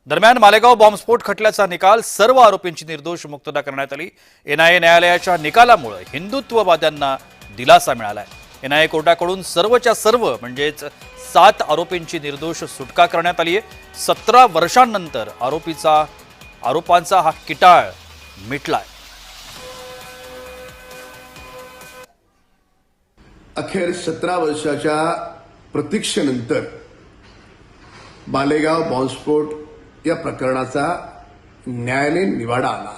दरम्यान मालेगाव बॉम्बस्फोट खटल्याचा निकाल सर्व आरोपींची निर्दोष मुक्तता करण्यात आली। एनआयए न्यायालयाच्या निकालामुळे हिंदुत्ववाद्यांना दिलासा मिळालाय। एनआयए कोर्टाकडून सर्वच्या सर्व म्हणजेच 7 आरोपींची निर्दोष सुटका करण्यात आली आहे। 17 वर्षांनंतर आरोपांचा हा किटाळ मिटलाय। अखेर 17 वर्षाच्या प्रतीक्षेनंतर मालेगाव बॉम्बस्फोट या प्रकरणाचा न्यायालयीन निवाडा आला।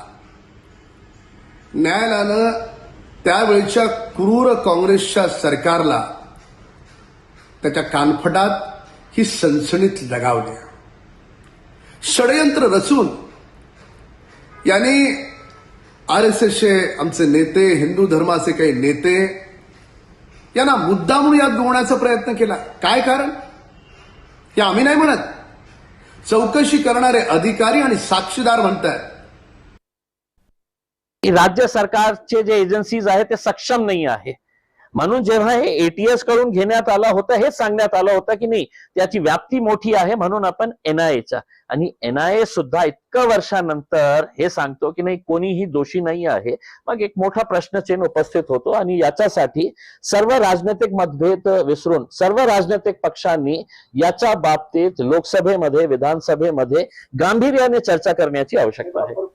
न्यायालयानं त्यावेळच्या क्रूर काँग्रेसच्या सरकारला त्याच्या कानफटात ही सनसनीत लगावली। षडयंत्र रचून यांनी आरएसएसचे आमचे नेते, हिंदू धर्माचे काही नेते यांना मुद्दामून यात गोवण्याचा प्रयत्न केला। काय कारण हे आम्ही नाही म्हणत, चौकशी करणारे अधिकारी आणि साक्षीदार म्हणतात। राज्य सरकारचे जे एजन्सीज आहेत ते सक्षम नाही आहे, म्हणून जेव्हा हे एटीएस कडून घेण्यात आलं होतं हे सांगण्यात आलं होतं की नाही त्याची व्याप्ती मोठी आहे, म्हणून आपण एनआयएच्या आणि एनआयए सुद्धा इतक्या वर्षानंतर हे सांगतो की नाही कोणीही दोषी नाही आहे। मग एक मोठा प्रश्नचिन्ह उपस्थित होतो आणि याच्यासाठी सर्व राजनैतिक मतभेद विसरून सर्व राजनैतिक पक्षांनी याच्या बाबतीत लोकसभेमध्ये, विधानसभेमध्ये गांभीर्याने चर्चा करण्याची आवश्यकता आहे।